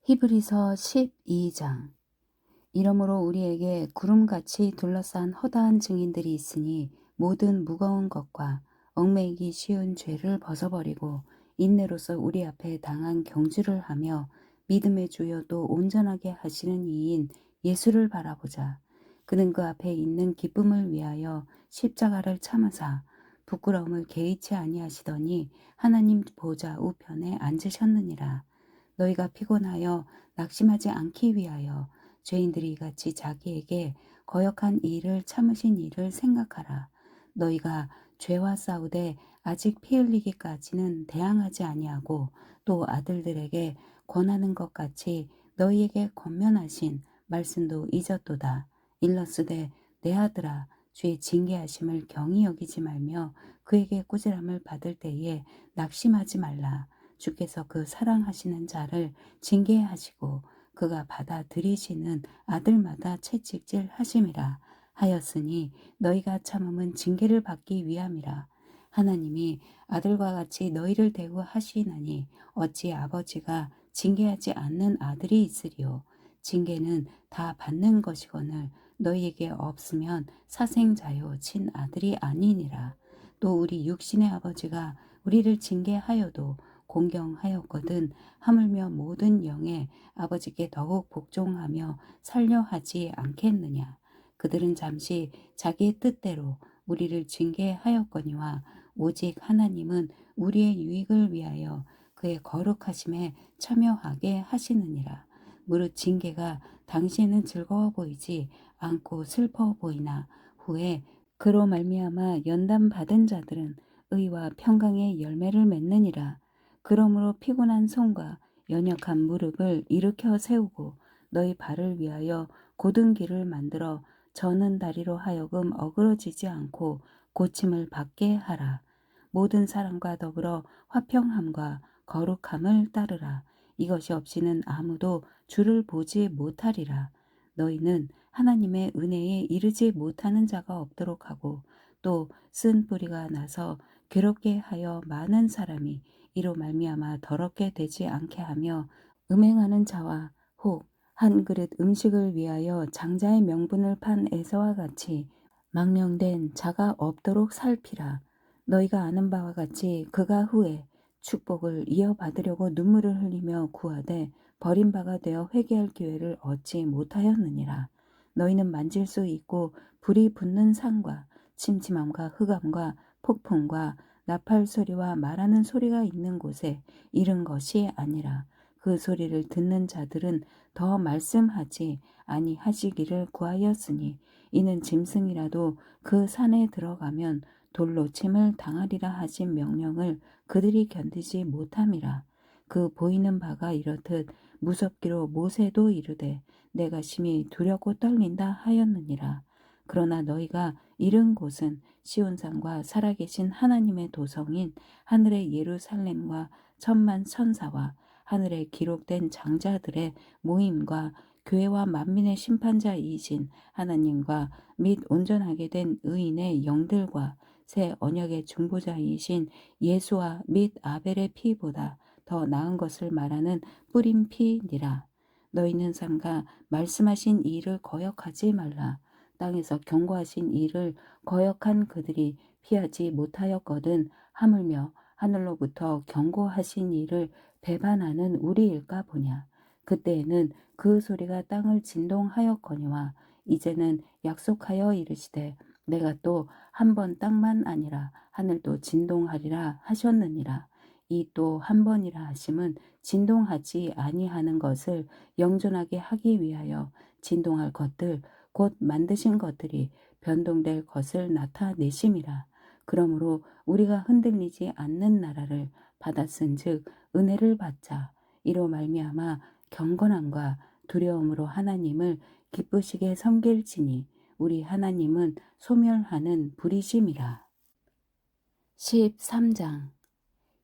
히브리서 12장. 이러므로 우리에게 구름같이 둘러싼 허다한 증인들이 있으니 모든 무거운 것과 얽매이기 쉬운 죄를 벗어버리고 인내로서 우리 앞에 당한 경주를 하며 믿음의 주여도 온전하게 하시는 이인 예수를 바라보자. 그는 그 앞에 있는 기쁨을 위하여 십자가를 참으사 부끄러움을 개의치 아니하시더니 하나님 보좌 우편에 앉으셨느니라. 너희가 피곤하여 낙심하지 않기 위하여 죄인들이 이같이 자기에게 거역한 일을 참으신 일을 생각하라. 너희가 죄와 싸우되 아직 피 흘리기까지는 대항하지 아니하고 또 아들들에게 권하는 것 같이 너희에게 권면하신 말씀도 잊었도다. 일러스되 내 아들아 주의 징계하심을 경히 여기지 말며 그에게 꾸지람을 받을 때에 낙심하지 말라. 주께서 그 사랑하시는 자를 징계하시고 그가 받아들이시는 아들마다 채찍질 하심이라 하였으니 너희가 참음은 징계를 받기 위함이라. 하나님이 아들과 같이 너희를 대우하시나니 어찌 아버지가 징계하지 않는 아들이 있으리요. 징계는 다 받는 것이거늘 너희에게 없으면 사생자요 친아들이 아니니라. 또 우리 육신의 아버지가 우리를 징계하여도 공경하였거든 하물며 모든 영에 아버지께 더욱 복종하며 살려하지 않겠느냐. 그들은 잠시 자기의 뜻대로 우리를 징계하였거니와 오직 하나님은 우리의 유익을 위하여 그의 거룩하심에 참여하게 하시느니라. 무릇 징계가 당시에는 즐거워 보이지 않고 슬퍼 보이나 후에 그로 말미암아 연단 받은 자들은 의와 평강의 열매를 맺느니라. 그러므로 피곤한 손과 연약한 무릎을 일으켜 세우고 너희 발을 위하여 곧은 길을 만들어 저는 다리로 하여금 어그러지지 않고 고침을 받게 하라. 모든 사람과 더불어 화평함과 거룩함을 따르라. 이것이 없이는 아무도 주를 보지 못하리라. 너희는 하나님의 은혜에 이르지 못하는 자가 없도록 하고 또 쓴 뿌리가 나서 괴롭게 하여 많은 사람이 이로 말미암아 더럽게 되지 않게 하며 음행하는 자와 혹 한 그릇 음식을 위하여 장자의 명분을 판 에서와 같이 망령된 자가 없도록 살피라. 너희가 아는 바와 같이 그가 후에 축복을 이어받으려고 눈물을 흘리며 구하되 버림바가 되어 회개할 기회를 얻지 못하였느니라. 너희는 만질 수 있고 불이 붙는 산과 침침함과 흑암과 폭풍과 나팔 소리와 말하는 소리가 있는 곳에 이른 것이 아니라 그 소리를 듣는 자들은 더 말씀하지 아니하시기를 구하였으니 이는 짐승이라도 그 산에 들어가면 돌로 침을 당하리라 하신 명령을 그들이 견디지 못함이라. 그 보이는 바가 이렇듯 무섭기로 모세도 이르되 내가 심히 두렵고 떨린다 하였느니라. 그러나 너희가 이른 곳은 시온산과 살아계신 하나님의 도성인 하늘의 예루살렘과 천만 천사와 하늘에 기록된 장자들의 모임과 교회와 만민의 심판자이신 하나님과 및 온전하게 된 의인의 영들과 새 언약의 중보자이신 예수와 및 아벨의 피보다 더 나은 것을 말하는 뿌린 피니라. 너희는 삼가 말씀하신 일을 거역하지 말라. 땅에서 경고하신 일을 거역한 그들이 피하지 못하였거든 하물며 하늘로부터 경고하신 일을 배반하는 우리일까 보냐. 그때에는 그 소리가 땅을 진동하였거니와 이제는 약속하여 이르시되 내가 또 한 번 땅만 아니라 하늘도 진동하리라 하셨느니라. 이 또 한 번이라 하심은 진동하지 아니하는 것을 영존하게 하기 위하여 진동할 것들 곧 만드신 것들이 변동될 것을 나타내심이라. 그러므로 우리가 흔들리지 않는 나라를 받았은즉 은혜를 받자. 이로 말미암아 경건함과 두려움으로 하나님을 기쁘시게 섬길지니 우리 하나님은 소멸하는 불이심이라. 13장.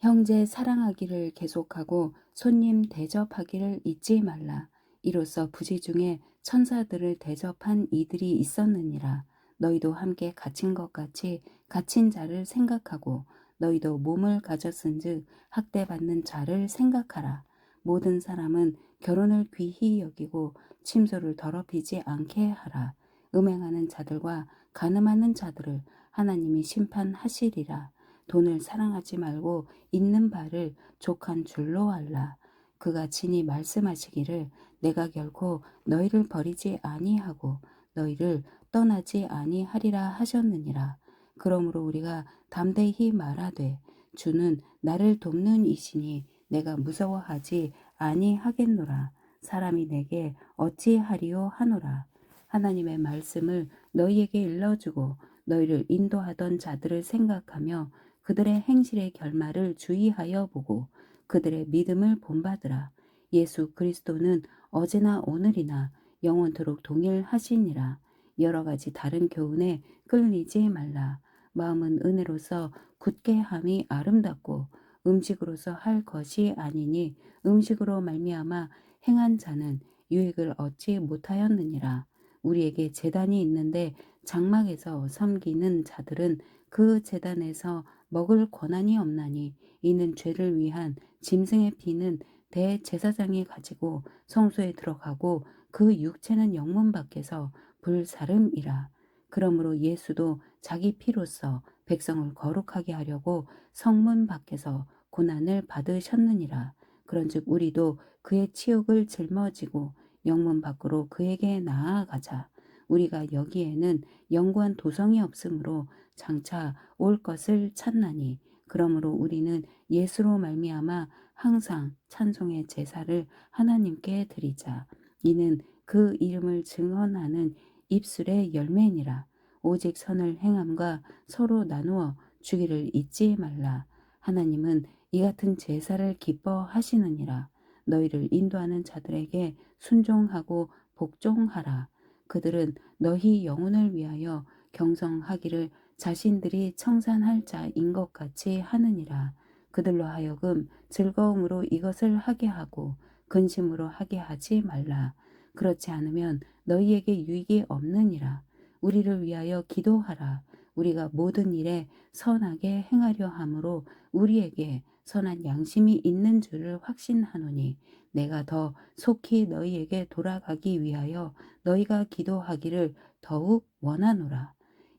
형제 사랑하기를 계속하고 손님 대접하기를 잊지 말라. 이로써 부지 중에 천사들을 대접한 이들이 있었느니라. 너희도 함께 갇힌 것 같이 갇힌 자를 생각하고 너희도 몸을 가졌은즉 학대받는 자를 생각하라. 모든 사람은 결혼을 귀히 여기고 침소를 더럽히지 않게 하라. 음행하는 자들과 간음하는 자들을 하나님이 심판하시리라. 돈을 사랑하지 말고 있는 바를 족한 줄로 알라. 그가 친히 말씀하시기를 내가 결코 너희를 버리지 아니하고 너희를 떠나지 아니하리라 하셨느니라. 그러므로 우리가 담대히 말하되 주는 나를 돕는 이시니 내가 무서워하지 아니하겠노라. 사람이 내게 어찌하리요 하노라. 하나님의 말씀을 너희에게 일러주고 너희를 인도하던 자들을 생각하며 그들의 행실의 결말을 주의하여 보고 그들의 믿음을 본받으라. 예수 그리스도는 어제나 오늘이나 영원토록 동일하시니라. 여러 가지 다른 교훈에 끌리지 말라. 마음은 은혜로서 굳게 함이 아름답고 음식으로서 할 것이 아니니 음식으로 말미암아 행한 자는 유익을 얻지 못하였느니라. 우리에게 제단이 있는데 장막에서 섬기는 자들은 그 제단에서 먹을 권한이 없나니 이는 죄를 위한 짐승의 피는 대제사장이 가지고 성소에 들어가고 그 육체는 영문 밖에서 불사름이라. 그러므로 예수도 자기 피로써 백성을 거룩하게 하려고 성문 밖에서 고난을 받으셨느니라. 그런즉 우리도 그의 치욕을 짊어지고 영문 밖으로 그에게 나아가자. 우리가 여기에는 영구한 도성이 없으므로 장차 올 것을 찾나니 그러므로 우리는 예수로 말미암아 항상 찬송의 제사를 하나님께 드리자. 이는 그 이름을 증언하는 입술의 열매니라. 오직 선을 행함과 서로 나누어 주기를 잊지 말라. 하나님은 이 같은 제사를 기뻐하시느니라. 너희를 인도하는 자들에게 순종하고 복종하라. 그들은 너희 영혼을 위하여 경성하기를 자신들이 청산할 자인 것 같이 하느니라. 그들로 하여금 즐거움으로 이것을 하게 하고 근심으로 하게 하지 말라. 그렇지 않으면 너희에게 유익이 없느니라. 우리를 위하여 기도하라. 우리가 모든 일에 선하게 행하려 함으로 우리에게 선한 양심이 있는 줄을 확신하노니 내가 더 속히 너희에게 돌아가기 위하여 너희가 기도하기를 더욱 원하노라.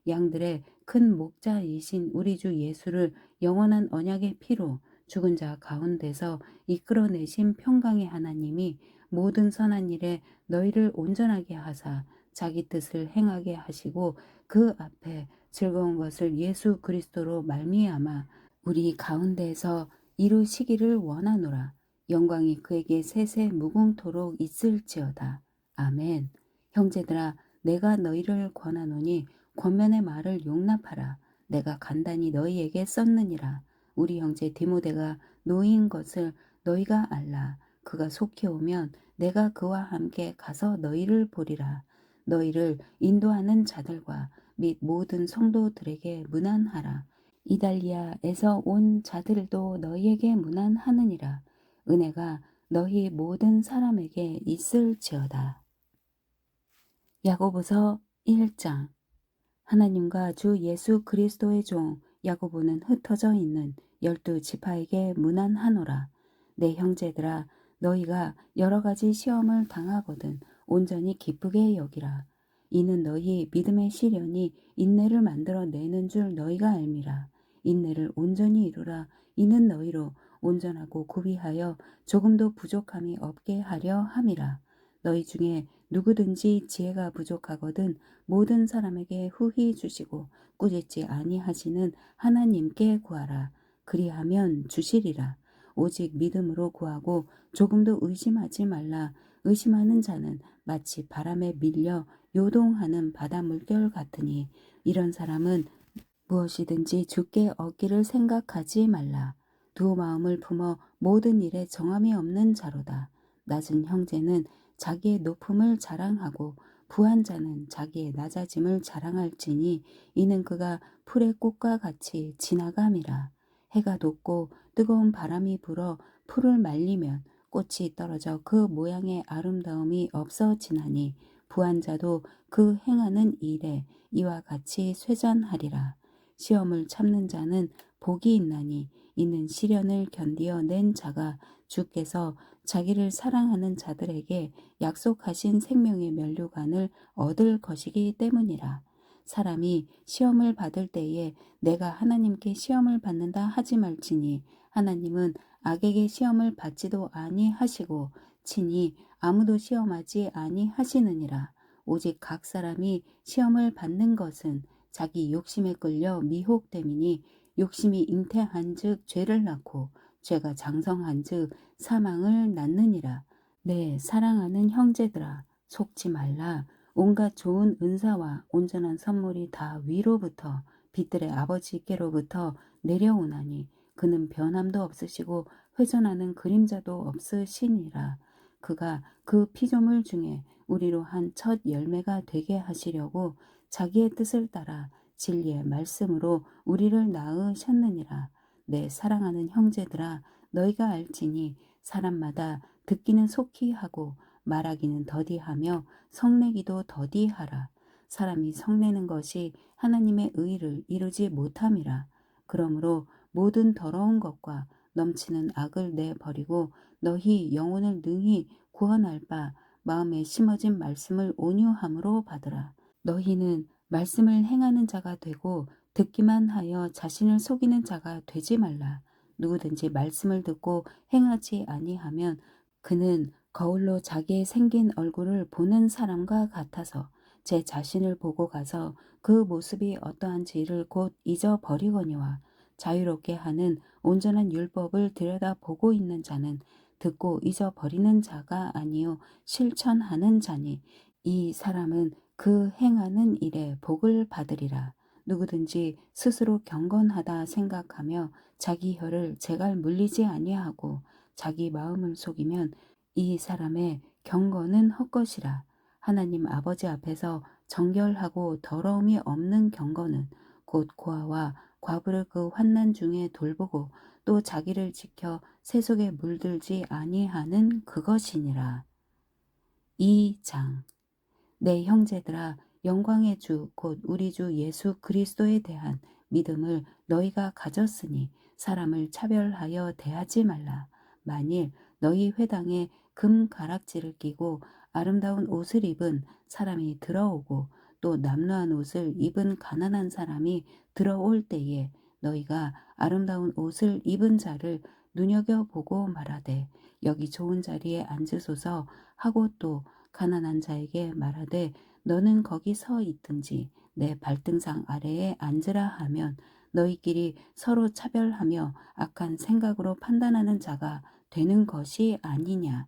양들의 큰 목자이신 우리 주 예수를 영원한 언약의 피로 죽은 자 가운데서 이끌어내신 평강의 하나님이 모든 선한 일에 너희를 온전하게 하사 자기 뜻을 행하게 하시고 그 앞에 즐거운 것을 예수 그리스도로 말미암아 우리 가운데에서 이루시기를 원하노라. 영광이 그에게 세세 무궁토록 있을지어다. 아멘. 형제들아 내가 너희를 권하노니 권면의 말을 용납하라. 내가 간단히 너희에게 썼느니라. 우리 형제 디모데가 노인 것을 너희가 알라. 그가 속히 오면 내가 그와 함께 가서 너희를 보리라. 너희를 인도하는 자들과 및 모든 성도들에게 문안하라. 이달리아에서 온 자들도 너희에게 문안하느니라. 은혜가 너희 모든 사람에게 있을지어다. 야고보서 1장. 하나님과 주 예수 그리스도의 종 야고보는 흩어져 있는 12지파에게 문안하노라. 내 형제들아 너희가 여러 가지 시험을 당하거든 온전히 기쁘게 여기라. 이는 너희 믿음의 시련이 인내를 만들어 내는 줄 너희가 알미라. 인내를 온전히 이루라. 이는 너희로 온전하고 구비하여 조금도 부족함이 없게 하려 함이라. 너희 중에 누구든지 지혜가 부족하거든 모든 사람에게 후히 주시고 꾸짖지 아니하시는 하나님께 구하라. 그리하면 주시리라. 오직 믿음으로 구하고 조금도 의심하지 말라. 의심하는 자는 마치 바람에 밀려 요동하는 바다 물결 같으니 이런 사람은 무엇이든지 주께 얻기를 생각하지 말라. 두 마음을 품어 모든 일에 정함이 없는 자로다. 낮은 형제는 자기의 높음을 자랑하고 부한 자는 자기의 낮아짐을 자랑할지니 이는 그가 풀의 꽃과 같이 지나감이라. 해가 돋고 뜨거운 바람이 불어 풀을 말리면 꽃이 떨어져 그 모양의 아름다움이 없어지나니 부한 자도 그 행하는 일에 이와 같이 쇠잔하리라. 시험을 참는 자는 복이 있나니 있는 시련을 견디어 낸 자가 주께서 자기를 사랑하는 자들에게 약속하신 생명의 면류관을 얻을 것이기 때문이라. 사람이 시험을 받을 때에 내가 하나님께 시험을 받는다 하지 말지니 하나님은 악에게 시험을 받지도 아니하시고 친히 아무도 시험하지 아니하시느니라. 오직 각 사람이 시험을 받는 것은 자기 욕심에 끌려 미혹됨이니 욕심이 잉태한즉 죄를 낳고 죄가 장성한즉 사망을 낳느니라. 내 사랑하는 형제들아 속지 말라. 온갖 좋은 은사와 온전한 선물이 다 위로부터 빛들의 아버지께로부터 내려오나니 그는 변함도 없으시고 회전하는 그림자도 없으시니라. 그가 그 피조물 중에 우리로 한 첫 열매가 되게 하시려고 자기의 뜻을 따라 진리의 말씀으로 우리를 낳으셨느니라. 내 사랑하는 형제들아 너희가 알지니 사람마다 듣기는 속히 하고 말하기는 더디하며 성내기도 더디하라. 사람이 성내는 것이 하나님의 의를 이루지 못함이라. 그러므로 모든 더러운 것과 넘치는 악을 내버리고 너희 영혼을 능히 구원할 바 마음에 심어진 말씀을 온유함으로 받으라. 너희는 말씀을 행하는 자가 되고 듣기만 하여 자신을 속이는 자가 되지 말라. 누구든지 말씀을 듣고 행하지 아니하면 그는 거울로 자기의 생긴 얼굴을 보는 사람과 같아서 제 자신을 보고 가서 그 모습이 어떠한지를 곧 잊어버리거니와 자유롭게 하는 온전한 율법을 들여다보고 있는 자는 듣고 잊어버리는 자가 아니요 실천하는 자니 이 사람은 그 행하는 일에 복을 받으리라. 누구든지 스스로 경건하다 생각하며 자기 혀를 제갈 물리지 아니하고 자기 마음을 속이면 이 사람의 경건은 헛것이라. 하나님 아버지 앞에서 정결하고 더러움이 없는 경건은 곧 고아와 과부를 그 환난 중에 돌보고 또 자기를 지켜 세속에 물들지 아니하는 그것이니라. 2장 내 형제들아 영광의 주 곧 우리 주 예수 그리스도에 대한 믿음을 너희가 가졌으니 사람을 차별하여 대하지 말라. 만일 너희 회당에 금 가락지를 끼고 아름다운 옷을 입은 사람이 들어오고 또 남루한 옷을 입은 가난한 사람이 들어올 때에 너희가 아름다운 옷을 입은 자를 눈여겨보고 말하되 여기 좋은 자리에 앉으소서 하고 또 가난한 자에게 말하되 너는 거기 서 있든지 내 발등상 아래에 앉으라 하면 너희끼리 서로 차별하며 악한 생각으로 판단하는 자가 되는 것이 아니냐.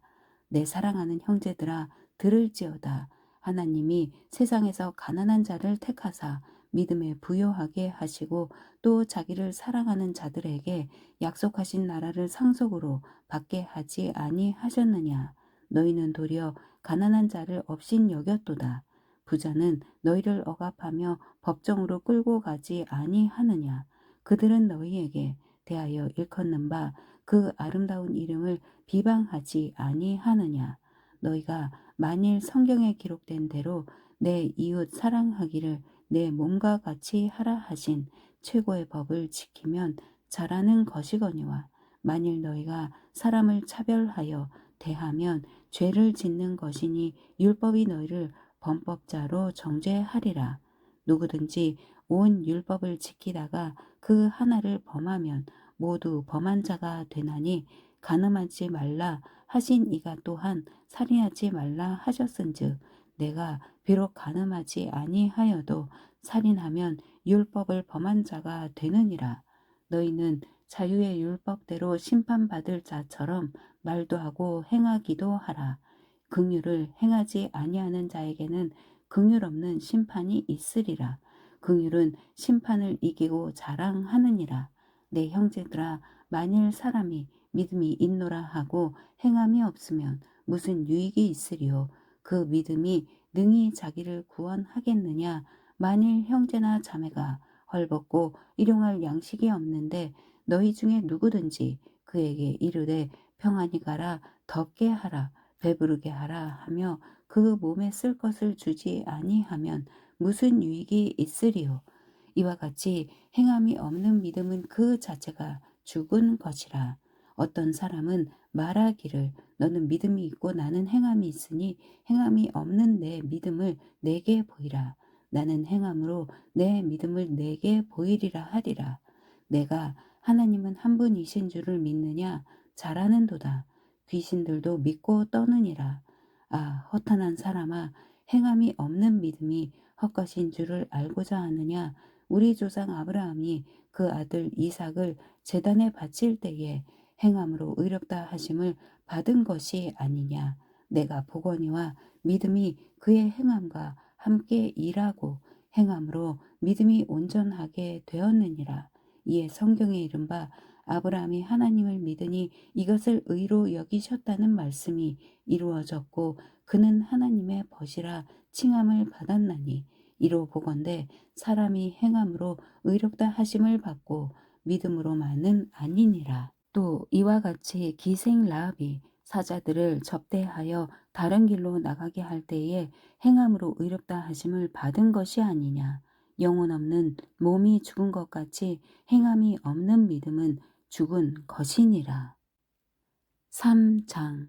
내 사랑하는 형제들아 들을지어다. 하나님이 세상에서 가난한 자를 택하사 믿음에 부요하게 하시고 또 자기를 사랑하는 자들에게 약속하신 나라를 상속으로 받게 하지 아니하셨느냐. 너희는 도리어 가난한 자를 업신 여겼도다. 부자는 너희를 억압하며 법정으로 끌고 가지 아니하느냐. 그들은 너희에게 대하여 일컫는 바 그 아름다운 이름을 비방하지 아니하느냐. 너희가 만일 성경에 기록된 대로 내 이웃 사랑하기를 내 몸과 같이 하라 하신 최고의 법을 지키면 잘하는 것이거니와 만일 너희가 사람을 차별하여 대하면 죄를 짓는 것이니 율법이 너희를 범법자로 정죄하리라. 누구든지 온 율법을 지키다가 그 하나를 범하면 모두 범한 자가 되나니 간음하지 말라 하신 이가 또한 살인하지 말라 하셨은즉 내가 비록 간음하지 아니하여도 살인하면 율법을 범한 자가 되느니라. 너희는 자유의 율법대로 심판받을 자처럼 말도 하고 행하기도 하라. 긍휼을 행하지 아니하는 자에게는 긍휼 없는 심판이 있으리라. 긍휼은 심판을 이기고 자랑하느니라. 내 형제들아 만일 사람이 믿음이 있노라 하고 행함이 없으면 무슨 유익이 있으리요. 그 믿음이 능히 자기를 구원하겠느냐. 만일 형제나 자매가 헐벗고 일용할 양식이 없는데 너희 중에 누구든지 그에게 이르되 평안히 가라 덥게 하라 배부르게 하라 하며 그 몸에 쓸 것을 주지 아니하면 무슨 유익이 있으리요. 이와 같이 행함이 없는 믿음은 그 자체가 죽은 것이라. 어떤 사람은 말하기를 너는 믿음이 있고 나는 행함이 있으니 행함이 없는 내 믿음을 내게 보이라. 나는 행함으로 내 믿음을 내게 보이리라 하리라. 내가 하나님은 한 분이신 줄을 믿느냐? 잘하는도다. 귀신들도 믿고 떠느니라. 아, 허탄한 사람아, 행함이 없는 믿음이 헛것인 줄을 알고자 하느냐? 우리 조상 아브라함이 그 아들 이삭을 제단에 바칠 때에 행함으로 의롭다 하심을 받은 것이 아니냐. 내가 보거니와 믿음이 그의 행함과 함께 일하고 행함으로 믿음이 온전하게 되었느니라. 이에 성경에 이른바 아브라함이 하나님을 믿으니 이것을 의로 여기셨다는 말씀이 이루어졌고 그는 하나님의 벗이라 칭함을 받았나니 이로 보건대 사람이 행함으로 의롭다 하심을 받고 믿음으로만은 아니니라. 또 이와 같이 기생 라합이 사자들을 접대하여 다른 길로 나가게 할 때에 행함으로 의롭다 하심을 받은 것이 아니냐. 영혼 없는 몸이 죽은 것 같이 행함이 없는 믿음은 죽은 것이니라. 3장.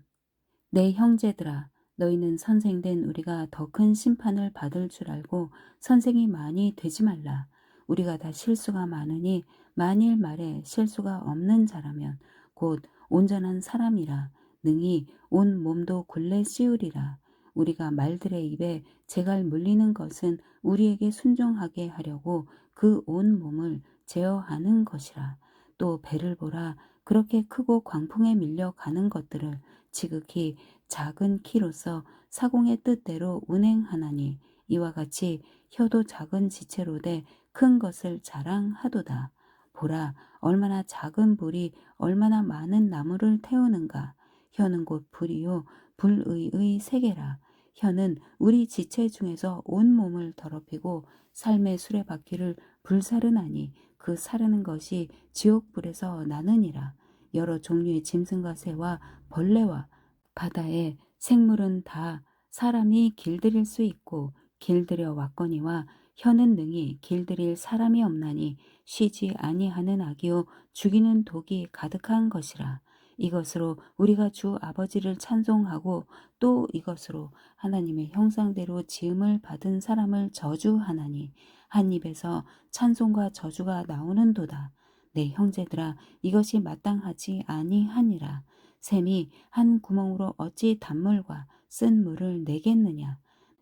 내 형제들아, 너희는 선생된 우리가 더 큰 심판을 받을 줄 알고 선생이 많이 되지 말라. 우리가 다 실수가 많으니 만일 말에 실수가 없는 자라면 곧 온전한 사람이라 능히 온 몸도 굴레 씌우리라. 우리가 말들의 입에 재갈 물리는 것은 우리에게 순종하게 하려고 그 온 몸을 제어하는 것이라. 또 배를 보라. 그렇게 크고 광풍에 밀려 가는 것들을 지극히 작은 키로서 사공의 뜻대로 운행하나니 이와 같이 혀도 작은 지체로 돼 큰 것을 자랑하도다. 보라, 얼마나 작은 불이 얼마나 많은 나무를 태우는가. 혀는 곧 불이요 불의의 세계라. 혀는 우리 지체 중에서 온 몸을 더럽히고 삶의 수레바퀴를 불사르나니 그 사르는 것이 지옥불에서 나느니라. 여러 종류의 짐승과 새와 벌레와 바다의 생물은 다 사람이 길들일 수 있고 길들여 왔거니와 혀는 능히 길들일 사람이 없나니 쉬지 아니하는 악이요 죽이는 독이 가득한 것이라. 이것으로 우리가 주 아버지를 찬송하고 또 이것으로 하나님의 형상대로 지음을 받은 사람을 저주하나니 한 입에서 찬송과 저주가 나오는도다. 내 형제들아, 이것이 마땅하지 아니하니라. 샘이 한 구멍으로 어찌 단물과 쓴 물을 내겠느냐.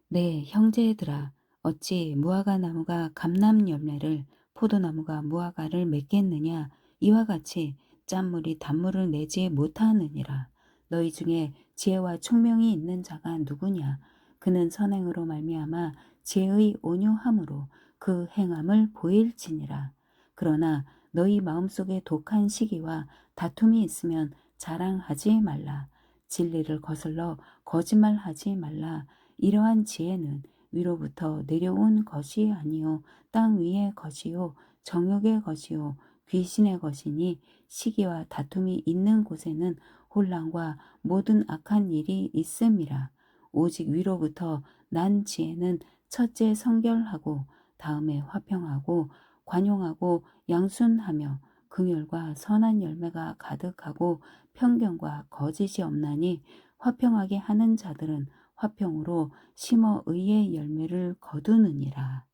내 형제들아, 어찌 무화과 나무가 감람 열매를 포도나무가 무화과를 맺겠느냐. 이와 같이 짠물이 단물을 내지 못하느니라. 너희 중에 지혜와 총명이 있는 자가 누구냐. 그는 선행으로 말미암아 지혜의 온유함으로 그 행함을 보일지니라. 그러나 너희 마음속에 독한 시기와 다툼이 있으면 자랑하지 말라. 진리를 거슬러 거짓말하지 말라. 이러한 지혜는 위로부터 내려온 것이 아니요 땅 위의 것이요 정욕의 것이요 귀신의 것이니 시기와 다툼이 있는 곳에는 혼란과 모든 악한 일이 있음이라. 오직 위로부터 난 지혜는 첫째 성결하고 다음에 화평하고 관용하고 양순하며 긍휼과 선한 열매가 가득하고 편견과 거짓이 없나니 화평하게 하는 자들은 화평으로 심어 의의 열매를 거두느니라.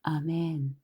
아멘.